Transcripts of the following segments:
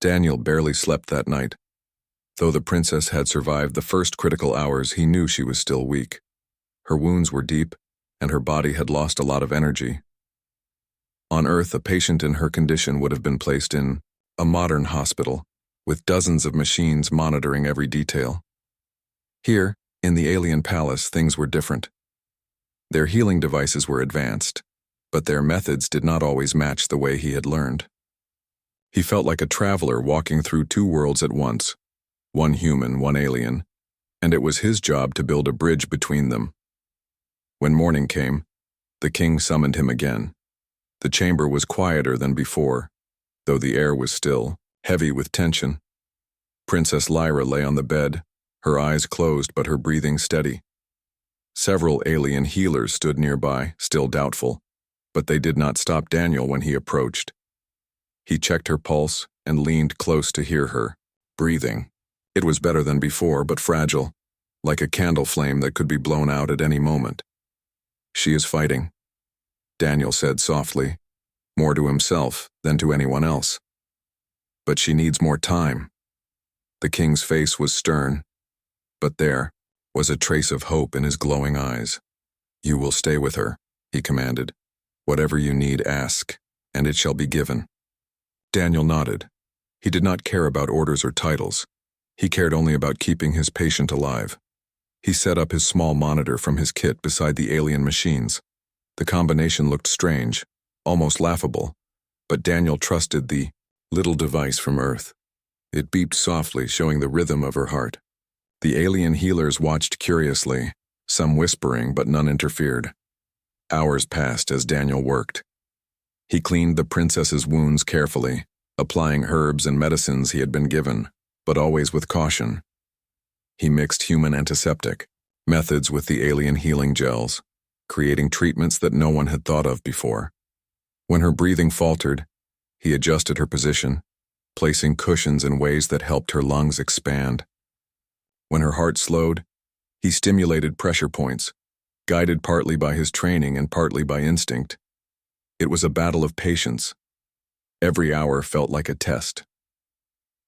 Daniel barely slept that night. Though the princess had survived the first critical hours, he knew she was still weak. Her wounds were deep, and her body had lost a lot of energy. On Earth, a patient in her condition would have been placed in a modern hospital, with dozens of machines monitoring every detail. Here, in the alien palace, things were different. Their healing devices were advanced, but their methods did not always match the way he had learned. He felt like a traveler walking through two worlds at once, one human, one alien, and it was his job to build a bridge between them. When morning came, the king summoned him again. The chamber was quieter than before, though the air was still, heavy with tension. Princess Lyra lay on the bed, her eyes closed but her breathing steady. Several alien healers stood nearby, still doubtful, but they did not stop Daniel when he approached. He checked her pulse and leaned close to hear her breathing. It was better than before, but fragile, like a candle flame that could be blown out at any moment. "She is fighting," Daniel said softly, more to himself than to anyone else. "But she needs more time." The king's face was stern, but there was a trace of hope in his glowing eyes. "You will stay with her," he commanded. "Whatever you need, ask, and it shall be given." Daniel nodded. He did not care about orders or titles. He cared only about keeping his patient alive. He set up his small monitor from his kit beside the alien machines. The combination looked strange, almost laughable, but Daniel trusted the little device from Earth. It beeped softly, showing the rhythm of her heart. The alien healers watched curiously, some whispering, but none interfered. Hours passed as Daniel worked. He cleaned the princess's wounds carefully, applying herbs and medicines he had been given, but always with caution. He mixed human antiseptic methods with the alien healing gels, creating treatments that no one had thought of before. When her breathing faltered, he adjusted her position, placing cushions in ways that helped her lungs expand. When her heart slowed, he stimulated pressure points, guided partly by his training and partly by instinct. It was a battle of patience. Every hour felt like a test.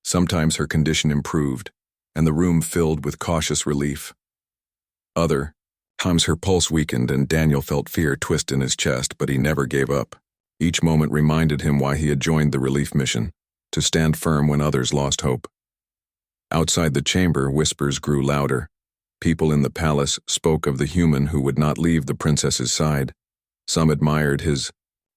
Sometimes her condition improved, and the room filled with cautious relief. Other times her pulse weakened and Daniel felt fear twist in his chest, but he never gave up. Each moment reminded him why he had joined the relief mission, to stand firm when others lost hope. Outside the chamber, whispers grew louder. People in the palace spoke of the human who would not leave the princess's side. Some admired his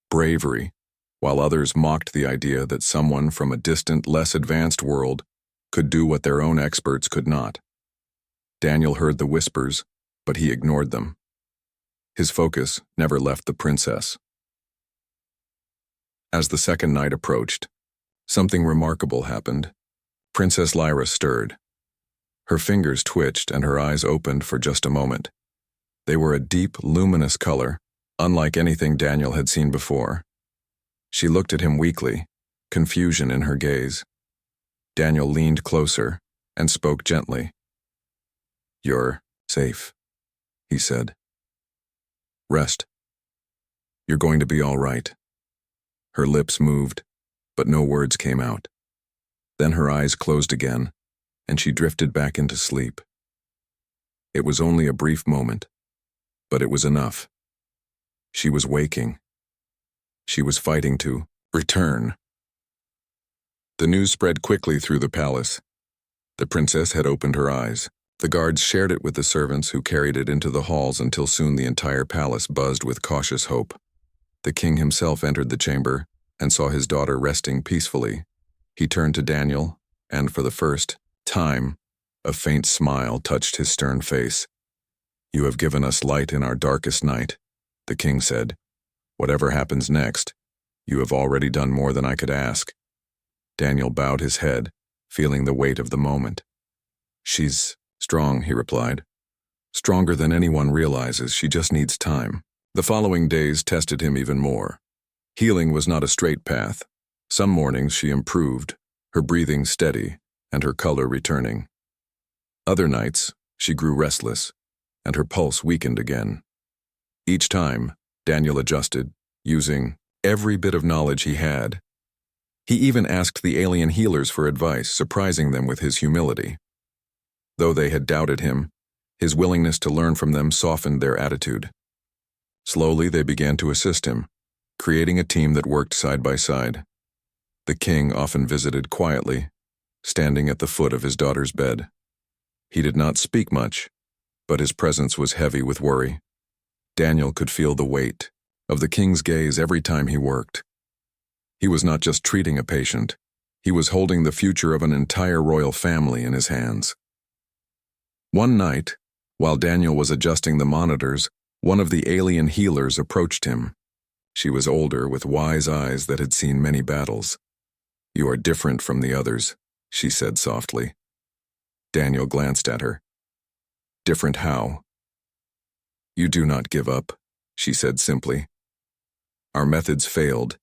bravery, while others mocked the idea that someone from a distant, less advanced world could do what their own experts could not. Daniel heard the whispers, but he ignored them. His focus never left the princess. As the second night approached, something remarkable happened. Princess Lyra stirred. Her fingers twitched and her eyes opened for just a moment. They were a deep, luminous color, unlike anything Daniel had seen before. She looked at him weakly, confusion in her gaze. Daniel leaned closer and spoke gently. "You're safe," he said. "Rest. You're going to be all right." Her lips moved, but no words came out. Then her eyes closed again, and she drifted back into sleep. It was only a brief moment, but it was enough. She was waking. She was fighting to return. The news spread quickly through the palace. The princess had opened her eyes. The guards shared it with the servants who carried it into the halls until soon the entire palace buzzed with cautious hope. The king himself entered the chamber and saw his daughter resting peacefully. He turned to Daniel, and for the first time, a faint smile touched his stern face. "You have given us light in our darkest night," the king said. "Whatever happens next, you have already done more than I could ask." Daniel bowed his head, feeling the weight of the moment. "She's strong," he replied. "Stronger than anyone realizes. She just needs time." The following days tested him even more. Healing was not a straight path. Some mornings she improved, her breathing steady and her color returning. Other nights, she grew restless, and her pulse weakened again. Each time, Daniel adjusted, using every bit of knowledge he had. He even asked the alien healers for advice, surprising them with his humility. Though they had doubted him, his willingness to learn from them softened their attitude. Slowly, they began to assist him, creating a team that worked side by side. The king often visited quietly, standing at the foot of his daughter's bed. He did not speak much, but his presence was heavy with worry. Daniel could feel the weight of the king's gaze every time he worked. He was not just treating a patient, he was holding the future of an entire royal family in his hands. One night, while Daniel was adjusting the monitors, one of the alien healers approached him. She was older, with wise eyes that had seen many battles. "You are different from the others," she said softly. Daniel glanced at her. "Different how?" "You do not give up," she said simply. "Our methods failed,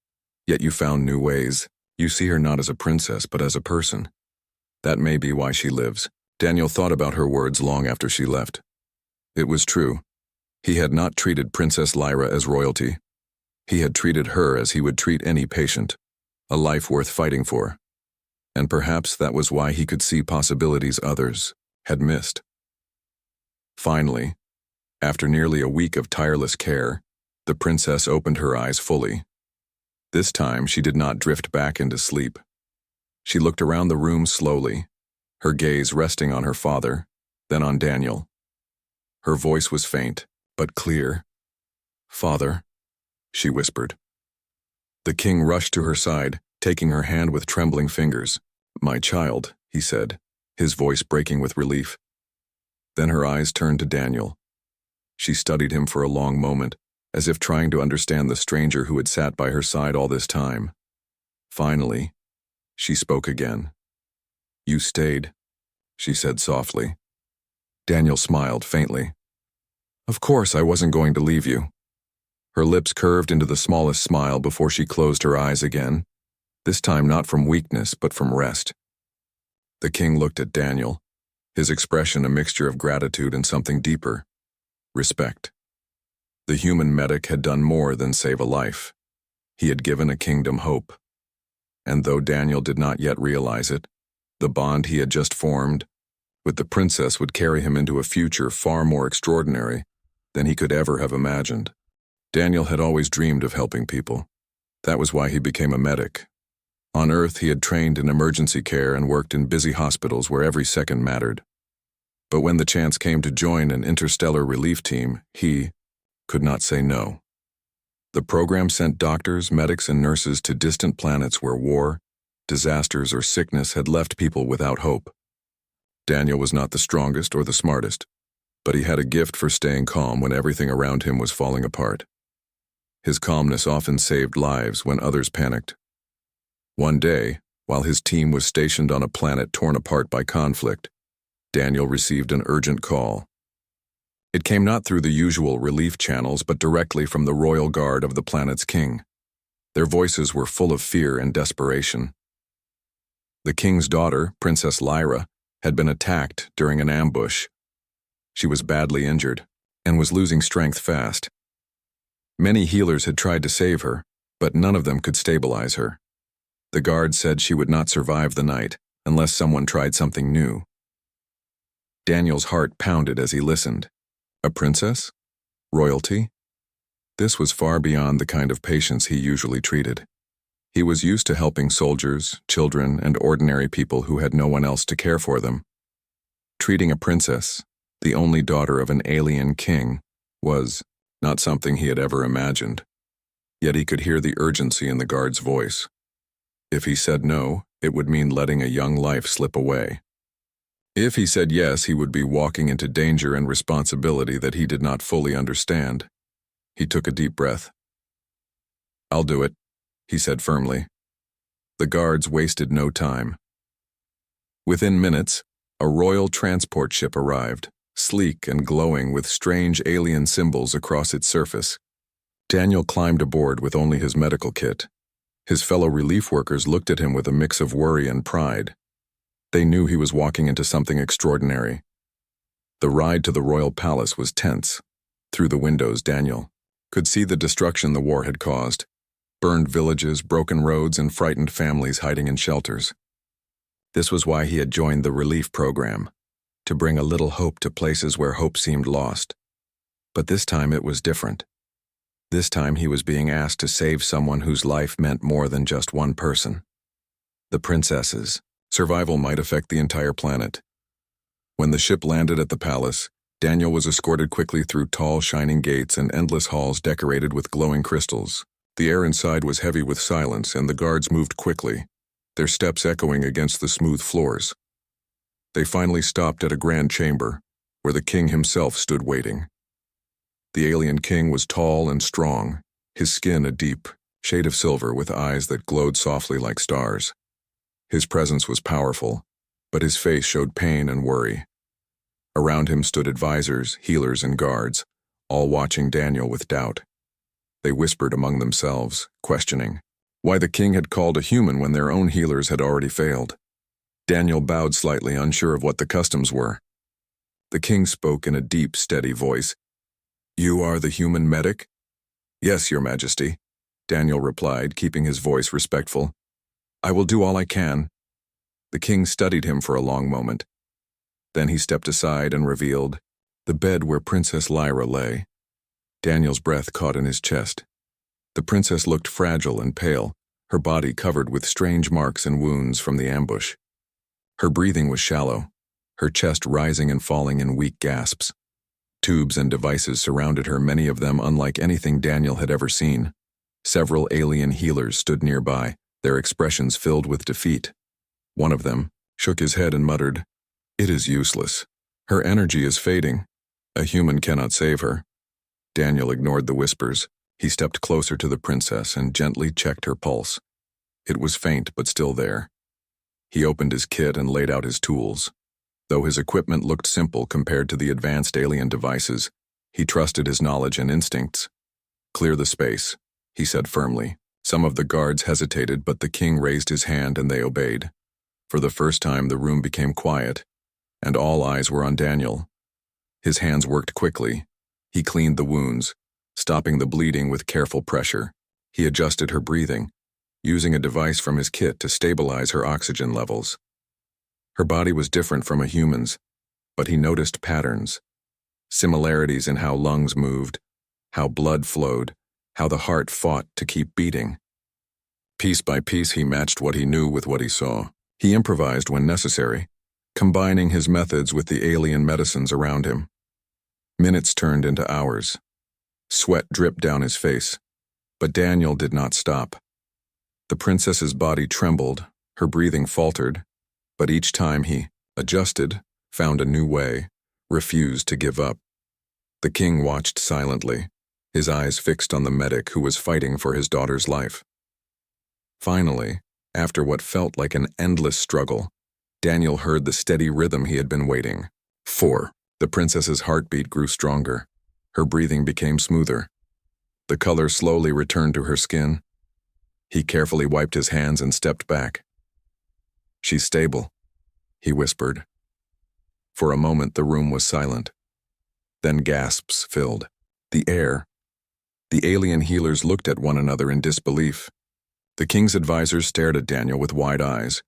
yet you found new ways. You see her not as a princess, but as a person. That may be why she lives." Daniel thought about her words long after she left. It was true. He had not treated Princess Lyra as royalty. He had treated her as he would treat any patient, a life worth fighting for. And perhaps that was why he could see possibilities others had missed. Finally, after nearly a week of tireless care, the princess opened her eyes fully. This time, she did not drift back into sleep. She looked around the room slowly, her gaze resting on her father, then on Daniel. Her voice was faint, but clear. "Father," she whispered. The king rushed to her side, taking her hand with trembling fingers. "My child," he said, his voice breaking with relief. Then her eyes turned to Daniel. She studied him for a long moment, as if trying to understand the stranger who had sat by her side all this time. Finally, she spoke again. "You stayed," she said softly. Daniel smiled faintly. "Of course I wasn't going to leave you." Her lips curved into the smallest smile before she closed her eyes again, this time not from weakness but from rest. The king looked at Daniel, his expression a mixture of gratitude and something deeper: respect. The human medic had done more than save a life. He had given a kingdom hope. And though Daniel did not yet realize it, the bond he had just formed with the princess would carry him into a future far more extraordinary than he could ever have imagined. Daniel had always dreamed of helping people. That was why he became a medic. On Earth, he had trained in emergency care and worked in busy hospitals where every second mattered. But when the chance came to join an interstellar relief team, he could not say no. The program sent doctors, medics, and nurses to distant planets where war, disasters, or sickness had left people without hope. Daniel was not the strongest or the smartest, but he had a gift for staying calm when everything around him was falling apart. His calmness often saved lives when others panicked. One day, while his team was stationed on a planet torn apart by conflict, Daniel received an urgent call. It came not through the usual relief channels, but directly from the royal guard of the planet's king. Their voices were full of fear and desperation. The king's daughter, Princess Lyra, had been attacked during an ambush. She was badly injured and was losing strength fast. Many healers had tried to save her, but none of them could stabilize her. The guard said she would not survive the night unless someone tried something new. Daniel's heart pounded as he listened. A princess? Royalty? This was far beyond the kind of patients he usually treated. He was used to helping soldiers, children, and ordinary people who had no one else to care for them. Treating a princess, the only daughter of an alien king, was not something he had ever imagined. Yet he could hear the urgency in the guard's voice. If he said no, it would mean letting a young life slip away. If he said yes, he would be walking into danger and responsibility that he did not fully understand. He took a deep breath. "I'll do it," he said firmly. The guards wasted no time. Within minutes, a royal transport ship arrived, sleek and glowing with strange alien symbols across its surface. Daniel climbed aboard with only his medical kit. His fellow relief workers looked at him with a mix of worry and pride. They knew he was walking into something extraordinary. The ride to the royal palace was tense. Through the windows, Daniel could see the destruction the war had caused. Burned villages, broken roads, and frightened families hiding in shelters. This was why he had joined the relief program, to bring a little hope to places where hope seemed lost. But this time it was different. This time he was being asked to save someone whose life meant more than just one person. The princesses. Survival might affect the entire planet. When the ship landed at the palace, Daniel was escorted quickly through tall, shining gates and endless halls decorated with glowing crystals. The air inside was heavy with silence, and the guards moved quickly, their steps echoing against the smooth floors. They finally stopped at a grand chamber, where the king himself stood waiting. The alien king was tall and strong, his skin a deep shade of silver with eyes that glowed softly like stars. His presence was powerful, but his face showed pain and worry. Around him stood advisors, healers, and guards, all watching Daniel with doubt. They whispered among themselves, questioning why the king had called a human when their own healers had already failed. Daniel bowed slightly, unsure of what the customs were. The king spoke in a deep, steady voice. "You are the human medic?" "Yes, your majesty," Daniel replied, keeping his voice respectful. "I will do all I can." The king studied him for a long moment. Then he stepped aside and revealed the bed where Princess Lyra lay. Daniel's breath caught in his chest. The princess looked fragile and pale, her body covered with strange marks and wounds from the ambush. Her breathing was shallow, her chest rising and falling in weak gasps. Tubes and devices surrounded her, many of them unlike anything Daniel had ever seen. Several alien healers stood nearby, their expressions filled with defeat. One of them shook his head and muttered, "It is useless. Her energy is fading. A human cannot save her." Daniel ignored the whispers. He stepped closer to the princess and gently checked her pulse. It was faint but still there. He opened his kit and laid out his tools. Though his equipment looked simple compared to the advanced alien devices, he trusted his knowledge and instincts. "Clear the space," he said firmly. Some of the guards hesitated, but the king raised his hand and they obeyed. For the first time, the room became quiet, and all eyes were on Daniel. His hands worked quickly. He cleaned the wounds, stopping the bleeding with careful pressure. He adjusted her breathing, using a device from his kit to stabilize her oxygen levels. Her body was different from a human's, but he noticed patterns, similarities in how lungs moved, how blood flowed, how the heart fought to keep beating. Piece by piece, he matched what he knew with what he saw. He improvised when necessary, combining his methods with the alien medicines around him. Minutes turned into hours. Sweat dripped down his face, but Daniel did not stop. The princess's body trembled, her breathing faltered, but each time he adjusted, found a new way, refused to give up. The king watched silently, his eyes fixed on the medic who was fighting for his daughter's life. Finally, after what felt like an endless struggle, Daniel heard the steady rhythm he had been waiting for. The princess's heartbeat grew stronger. Her breathing became smoother. The color slowly returned to her skin. He carefully wiped his hands and stepped back. "She's stable," he whispered. For a moment, the room was silent. Then gasps filled the air. The alien healers looked at one another in disbelief. The king's advisors stared at Daniel with wide eyes,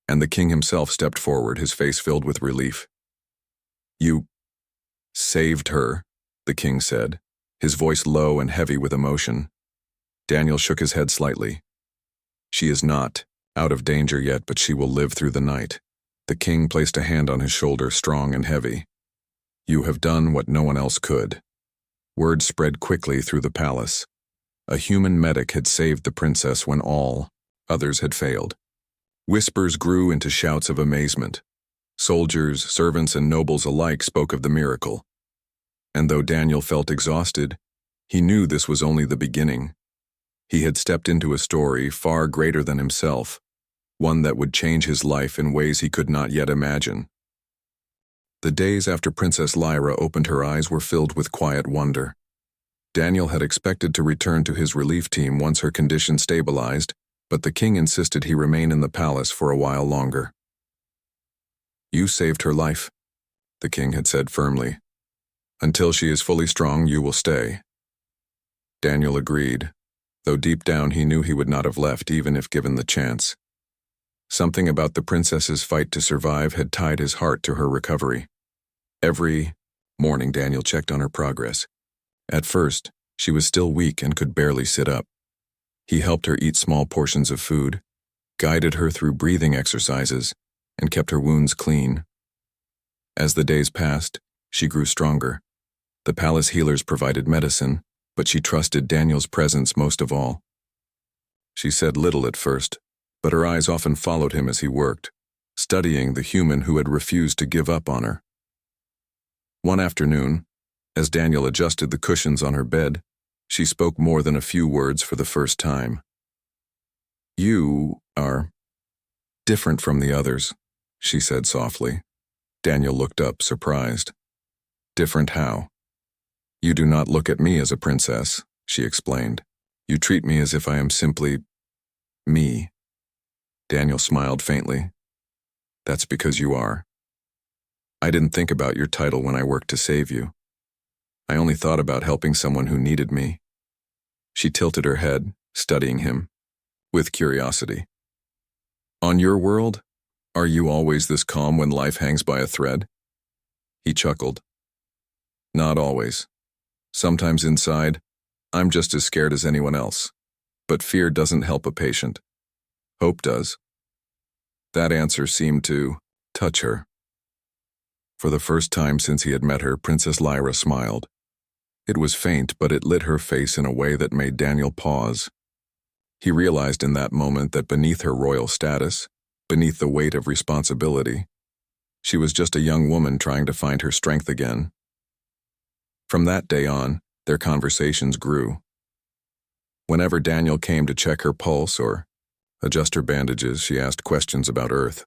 and the king himself stepped forward, his face filled with relief. "You saved her," the king said, his voice low and heavy with emotion. Daniel shook his head slightly. "She is not out of danger yet, but she will live through the night." The king placed a hand on his shoulder, strong and heavy. "You have done what no one else could." Word spread quickly through the palace. A human medic had saved the princess when all others had failed. Whispers grew into shouts of amazement. Soldiers, servants, and nobles alike spoke of the miracle. And though Daniel felt exhausted, he knew this was only the beginning. He had stepped into a story far greater than himself, one that would change his life in ways he could not yet imagine. The days after Princess Lyra opened her eyes were filled with quiet wonder. Daniel had expected to return to his relief team once her condition stabilized, but the king insisted he remain in the palace for a while longer. "You saved her life," the king had said firmly. "Until she is fully strong, you will stay." Daniel agreed. though deep down he knew he would not have left even if given the chance. Something about the princess's fight to survive had tied his heart to her recovery. Every morning Daniel checked on her progress. At first, she was still weak and could barely sit up. He helped her eat small portions of food, guided her through breathing exercises, and kept her wounds clean. As the days passed, she grew stronger. The palace healers provided medicine, but she trusted Daniel's presence most of all. She said little at first, but her eyes often followed him as he worked, studying the human who had refused to give up on her. One afternoon, as Daniel adjusted the cushions on her bed, she spoke more than a few words for the first time. "You are different from the others," she said softly. Daniel looked up, surprised. "Different how?" "You do not look at me as a princess," she explained. "You treat me as if I am simply me." Daniel smiled faintly. "That's because you are. I didn't think about your title when I worked to save you. I only thought about helping someone who needed me." She tilted her head, studying him, with curiosity. "On your world, are you always this calm when life hangs by a thread?" He chuckled. "Not always. Sometimes inside, I'm just as scared as anyone else. But fear doesn't help a patient. Hope does." That answer seemed to touch her. For the first time since he had met her, Princess Lyra smiled. It was faint, but it lit her face in a way that made Daniel pause. He realized in that moment that beneath her royal status, beneath the weight of responsibility, she was just a young woman trying to find her strength again. From that day on, their conversations grew. Whenever Daniel came to check her pulse or adjust her bandages, she asked questions about Earth.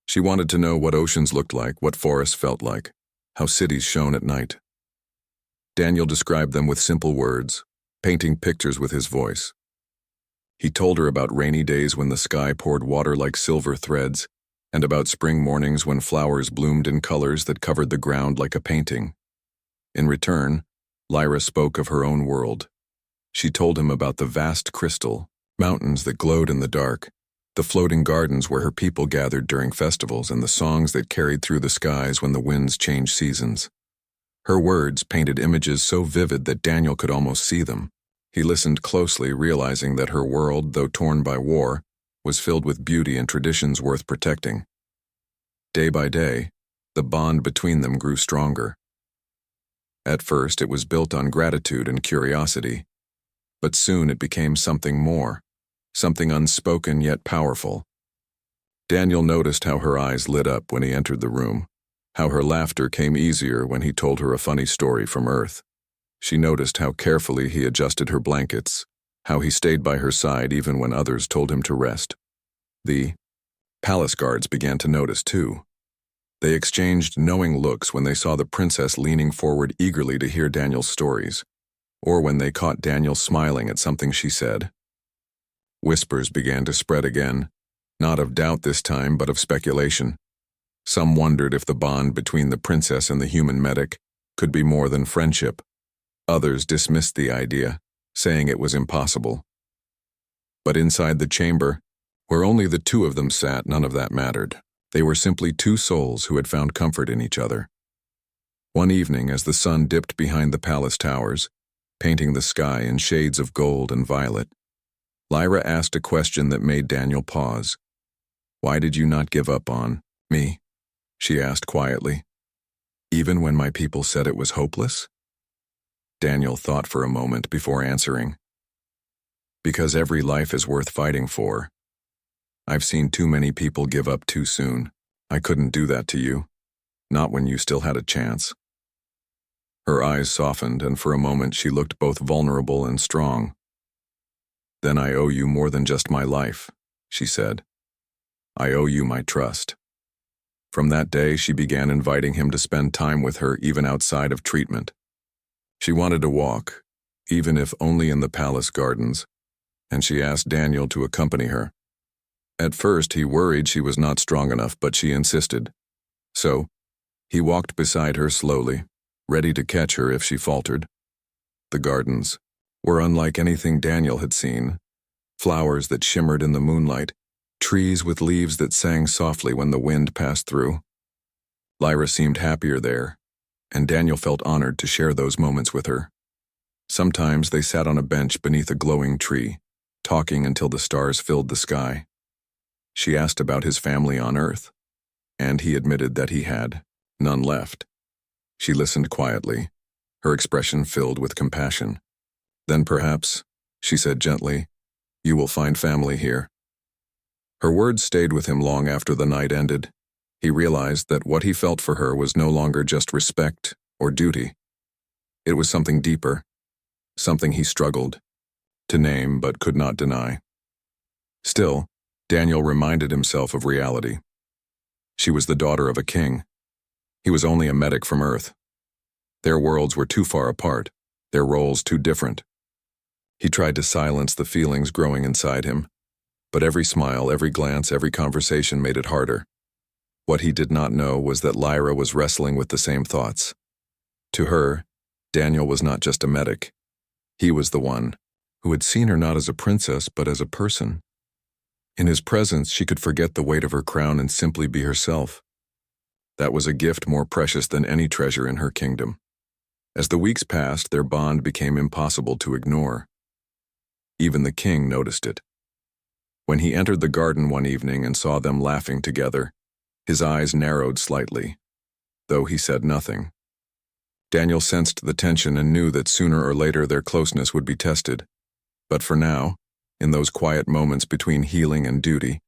She wanted to know what oceans looked like, what forests felt like, how cities shone at night. Daniel described them with simple words, painting pictures with his voice. He told her about rainy days when the sky poured water like silver threads, and about spring mornings when flowers bloomed in colors that covered the ground like a painting. In return, Lyra spoke of her own world. She told him about the vast crystal, mountains that glowed in the dark, the floating gardens where her people gathered during festivals, and the songs that carried through the skies when the winds changed seasons. Her words painted images so vivid that Daniel could almost see them. He listened closely, realizing that her world, though torn by war, was filled with beauty and traditions worth protecting. Day by day, the bond between them grew stronger. At first, it was built on gratitude and curiosity, but soon it became something more, something unspoken yet powerful. Daniel noticed how her eyes lit up when he entered the room, how her laughter came easier when he told her a funny story from Earth. She noticed how carefully he adjusted her blankets, how he stayed by her side even when others told him to rest. The palace guards began to notice too. They exchanged knowing looks when they saw the princess leaning forward eagerly to hear Daniel's stories, or when they caught Daniel smiling at something she said. Whispers began to spread again, not of doubt this time, but of speculation. Some wondered if the bond between the princess and the human medic could be more than friendship. Others dismissed the idea, saying it was impossible. But inside the chamber, where only the two of them sat, none of that mattered. They were simply two souls who had found comfort in each other. One evening, as the sun dipped behind the palace towers, painting the sky in shades of gold and violet, Lyra asked a question that made Daniel pause. "Why did you not give up on me?" she asked quietly. "Even when my people said it was hopeless?" Daniel thought for a moment before answering. "Because every life is worth fighting for. I've seen too many people give up too soon. I couldn't do that to you, not when you still had a chance." Her eyes softened, and for a moment she looked both vulnerable and strong. "Then I owe you more than just my life," she said. "I owe you my trust." From that day, she began inviting him to spend time with her even outside of treatment. She wanted to walk, even if only in the palace gardens, and she asked Daniel to accompany her. At first, he worried she was not strong enough, but she insisted. So, he walked beside her slowly, ready to catch her if she faltered. The gardens, were unlike anything Daniel had seen. Flowers that shimmered in the moonlight, trees with leaves that sang softly when the wind passed through. Lyra seemed happier there, and Daniel felt honored to share those moments with her. Sometimes they sat on a bench beneath a glowing tree, talking until the stars filled the sky. She asked about his family on Earth, and he admitted that he had none left. She listened quietly, her expression filled with compassion. "Then perhaps," she said gently, "you will find family here." Her words stayed with him long after the night ended. He realized that what he felt for her was no longer just respect or duty. It was something deeper, something he struggled to name but could not deny. Still, Daniel reminded himself of reality. She was the daughter of a king. He was only a medic from Earth. Their worlds were too far apart, their roles too different. He tried to silence the feelings growing inside him, but every smile, every glance, every conversation made it harder. What he did not know was that Lyra was wrestling with the same thoughts. To her, Daniel was not just a medic. He was the one who had seen her not as a princess but as a person. In his presence, she could forget the weight of her crown and simply be herself. That was a gift more precious than any treasure in her kingdom. As the weeks passed, their bond became impossible to ignore. Even the king noticed it. When he entered the garden one evening and saw them laughing together, his eyes narrowed slightly, though he said nothing. Daniel sensed the tension and knew that sooner or later their closeness would be tested. But for now, in those quiet moments between healing and duty,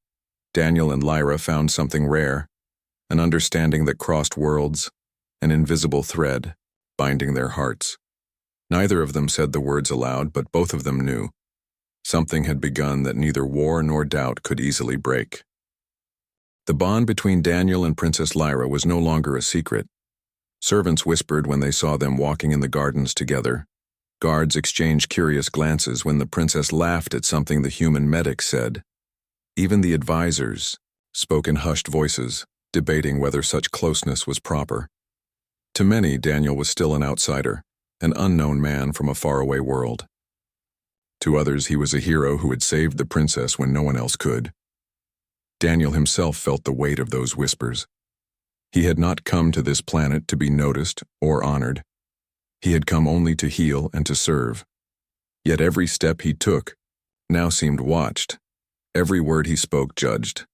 Daniel and Lyra found something rare, an understanding that crossed worlds, an invisible thread binding their hearts. Neither of them said the words aloud, but both of them knew. Something had begun that neither war nor doubt could easily break. The bond between Daniel and Princess Lyra was no longer a secret. Servants whispered when they saw them walking in the gardens together. Guards exchanged curious glances when the princess laughed at something the human medic said. Even the advisors spoke in hushed voices, debating whether such closeness was proper. To many, Daniel was still an outsider, an unknown man from a faraway world. To others, he was a hero who had saved the princess when no one else could. Daniel himself felt the weight of those whispers. He had not come to this planet to be noticed or honored. He had come only to heal and to serve. Yet every step he took now seemed watched, every word he spoke judged.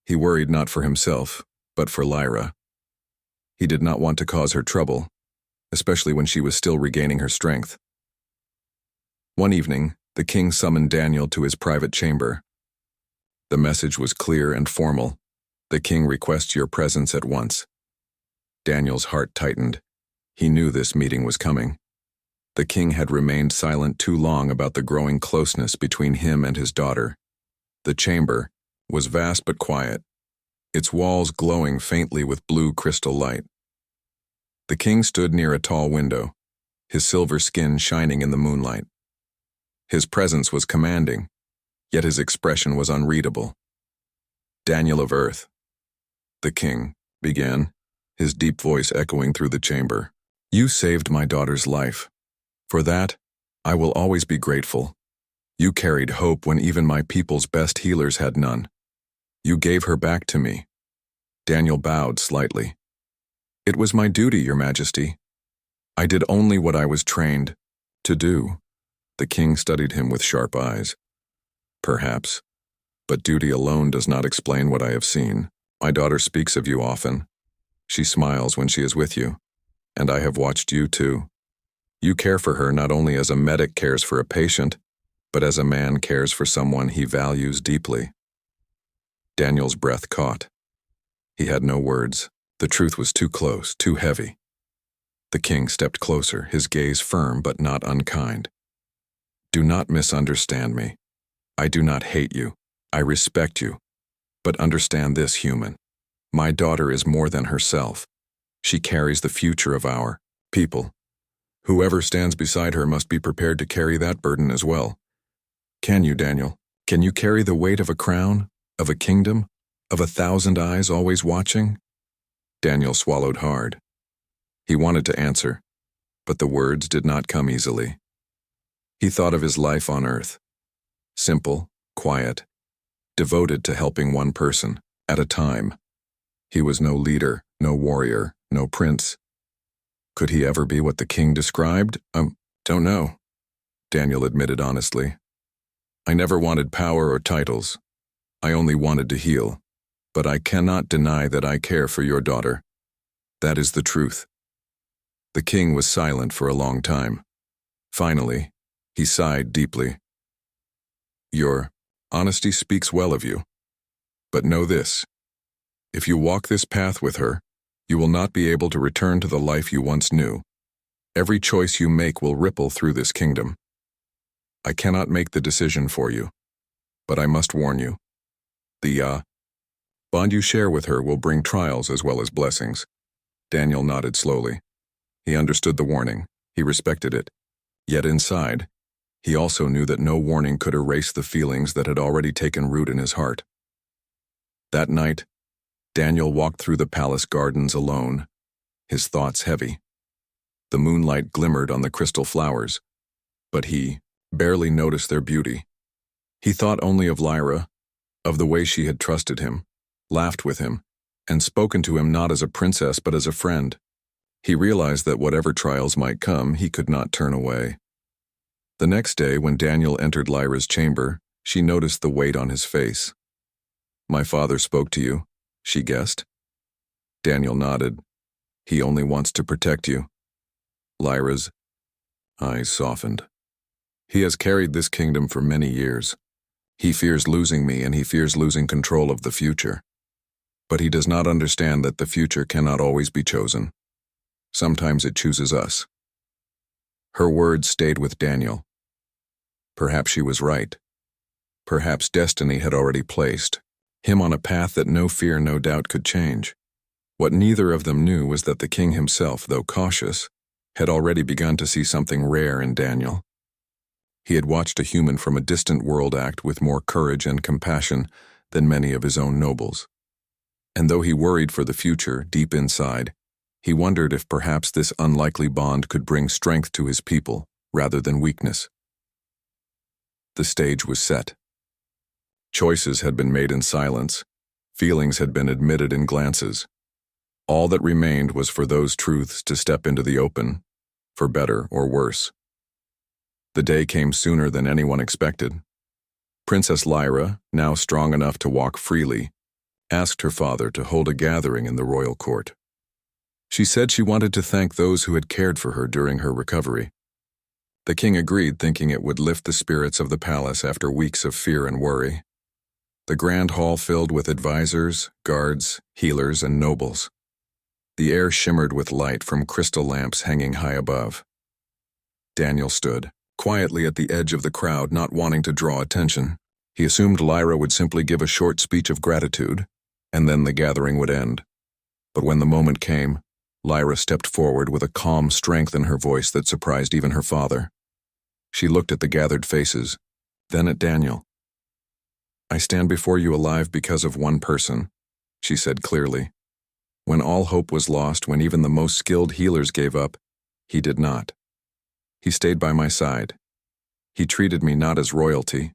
He worried not for himself, but for Lyra. He did not want to cause her trouble, especially when she was still regaining her strength. One evening, the king summoned Daniel to his private chamber. The message was clear and formal. "The king requests your presence at once." Daniel's heart tightened. He knew this meeting was coming. The king had remained silent too long about the growing closeness between him and his daughter. The chamber was vast but quiet, its walls glowing faintly with blue crystal light. The king stood near a tall window, his silver skin shining in the moonlight. His presence was commanding, yet his expression was unreadable. "Daniel of Earth," the king began, his deep voice echoing through the chamber. "You saved my daughter's life. For that, I will always be grateful. You carried hope when even my people's best healers had none. You gave her back to me." Daniel bowed slightly. "It was my duty, Your Majesty. I did only what I was trained to do." The king studied him with sharp eyes. "Perhaps, but duty alone does not explain what I have seen. My daughter speaks of you often. She smiles when she is with you, and I have watched you too. You care for her not only as a medic cares for a patient, but as a man cares for someone he values deeply." Daniel's breath caught. He had no words. The truth was too close, too heavy. The king stepped closer, his gaze firm but not unkind. "Do not misunderstand me. I do not hate you. I respect you. But understand this, human. My daughter is more than herself. She carries the future of our people. Whoever stands beside her must be prepared to carry that burden as well. Can you, Daniel? Can you carry the weight of a crown, of a kingdom, of 1,000 eyes always watching?" Daniel swallowed hard. He wanted to answer, but the words did not come easily. He thought of his life on Earth. Simple, quiet, devoted to helping one person at a time. He was no leader, no warrior, no prince. Could he ever be what the king described? Don't know, Daniel admitted honestly. I never wanted power or titles. I only wanted to heal. But I cannot deny that I care for your daughter. That is the truth. The king was silent for a long time. Finally, he sighed deeply. Your honesty speaks well of you. But know this. If you walk this path with her, you will not be able to return to the life you once knew. Every choice you make will ripple through this kingdom. I cannot make the decision for you, but I must warn you. The bond you share with her will bring trials as well as blessings. Daniel nodded slowly. He understood the warning. He respected it. Yet inside, he also knew that no warning could erase the feelings that had already taken root in his heart. That night, Daniel walked through the palace gardens alone, his thoughts heavy. The moonlight glimmered on the crystal flowers, but he barely noticed their beauty. He thought only of Lyra, of the way she had trusted him, laughed with him, and spoken to him not as a princess but as a friend. He realized that whatever trials might come, he could not turn away. The next day, when Daniel entered Lyra's chamber, she noticed the weight on his face. My father spoke to you, she guessed. Daniel nodded. He only wants to protect you. Lyra's eyes softened. He has carried this kingdom for many years. He fears losing me, and he fears losing control of the future. But he does not understand that the future cannot always be chosen. Sometimes it chooses us. Her words stayed with Daniel. Perhaps she was right. Perhaps destiny had already placed him on a path that no fear, no doubt could change. What neither of them knew was that the king himself, though cautious, had already begun to see something rare in Daniel. He had watched a human from a distant world act with more courage and compassion than many of his own nobles. And though he worried for the future, deep inside, he wondered if perhaps this unlikely bond could bring strength to his people rather than weakness. The stage was set. Choices had been made in silence. Feelings had been admitted in glances. All that remained was for those truths to step into the open, for better or worse. The day came sooner than anyone expected. Princess Lyra, now strong enough to walk freely, asked her father to hold a gathering in the royal court. She said she wanted to thank those who had cared for her during her recovery. The king agreed, thinking it would lift the spirits of the palace after weeks of fear and worry. The grand hall filled with advisors, guards, healers, and nobles. The air shimmered with light from crystal lamps hanging high above. Daniel stood quietly at the edge of the crowd, not wanting to draw attention. He assumed Lyra would simply give a short speech of gratitude, and then the gathering would end. But when the moment came, Lyra stepped forward with a calm strength in her voice that surprised even her father. She looked at the gathered faces, then at Daniel. I stand before you alive because of one person, she said clearly. When all hope was lost, when even the most skilled healers gave up, he did not. He stayed by my side. He treated me not as royalty,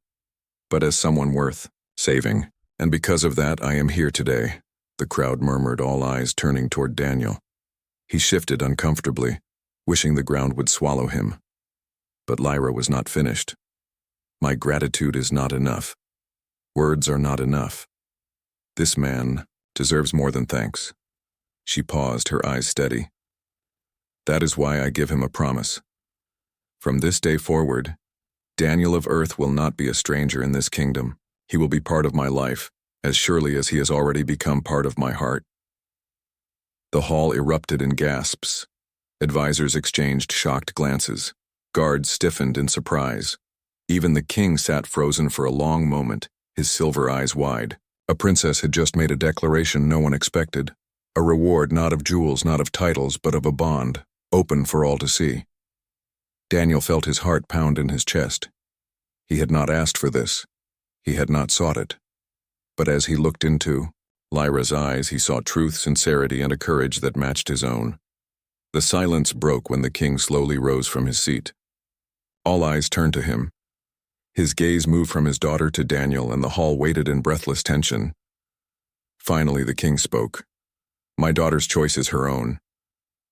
but as someone worth saving. And because of that, I am here today, the crowd murmured, all eyes turning toward Daniel. He shifted uncomfortably, wishing the ground would swallow him. But Lyra was not finished. My gratitude is not enough. Words are not enough. This man deserves more than thanks. She paused, her eyes steady. That is why I give him a promise. From this day forward, Daniel of Earth will not be a stranger in this kingdom. He will be part of my life, as surely as he has already become part of my heart. The hall erupted in gasps. Advisors exchanged shocked glances. Guards stiffened in surprise. Even the king sat frozen for a long moment, his silver eyes wide. A princess had just made a declaration no one expected. A reward not of jewels, not of titles, but of a bond, open for all to see. Daniel felt his heart pound in his chest. He had not asked for this. He had not sought it. But as he looked into Lyra's eyes, he saw truth, sincerity, and a courage that matched his own. The silence broke when the king slowly rose from his seat. All eyes turned to him. His gaze moved from his daughter to Daniel, and the hall waited in breathless tension. Finally, the king spoke. My daughter's choice is her own,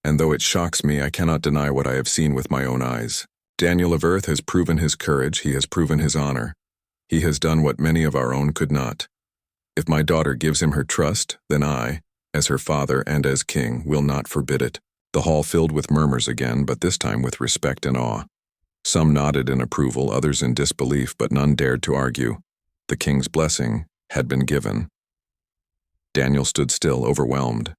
and though it shocks me, I cannot deny what I have seen with my own eyes. Daniel of Earth has proven his courage, he has proven his honor. He has done what many of our own could not. If my daughter gives him her trust, then I, as her father and as king, will not forbid it. The hall filled with murmurs again, but this time with respect and awe. Some nodded in approval, others in disbelief, but none dared to argue. The king's blessing had been given. Daniel stood still, overwhelmed.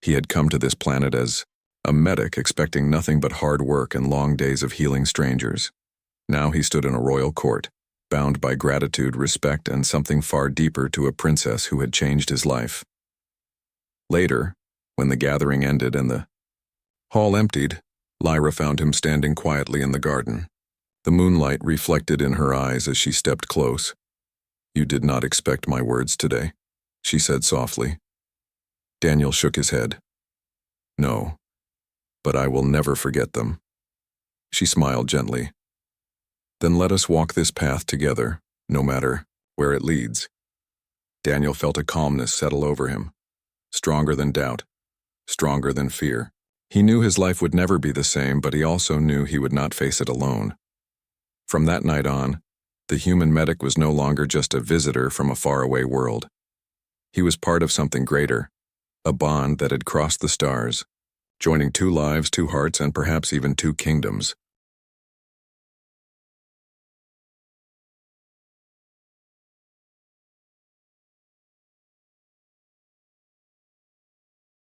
He had come to this planet as a medic, expecting nothing but hard work and long days of healing strangers. Now he stood in a royal court, bound by gratitude, respect, and something far deeper to a princess who had changed his life. Later, when the gathering ended and the hall emptied, Lyra found him standing quietly in the garden. The moonlight reflected in her eyes as she stepped close. "You did not expect my words today," she said softly. Daniel shook his head. "No, but I will never forget them." She smiled gently. "Then let us walk this path together, no matter where it leads." Daniel felt a calmness settle over him, stronger than doubt, stronger than fear. He knew his life would never be the same, but he also knew he would not face it alone. From that night on, the human medic was no longer just a visitor from a faraway world. He was part of something greater, a bond that had crossed the stars, joining two lives, two hearts, and perhaps even two kingdoms.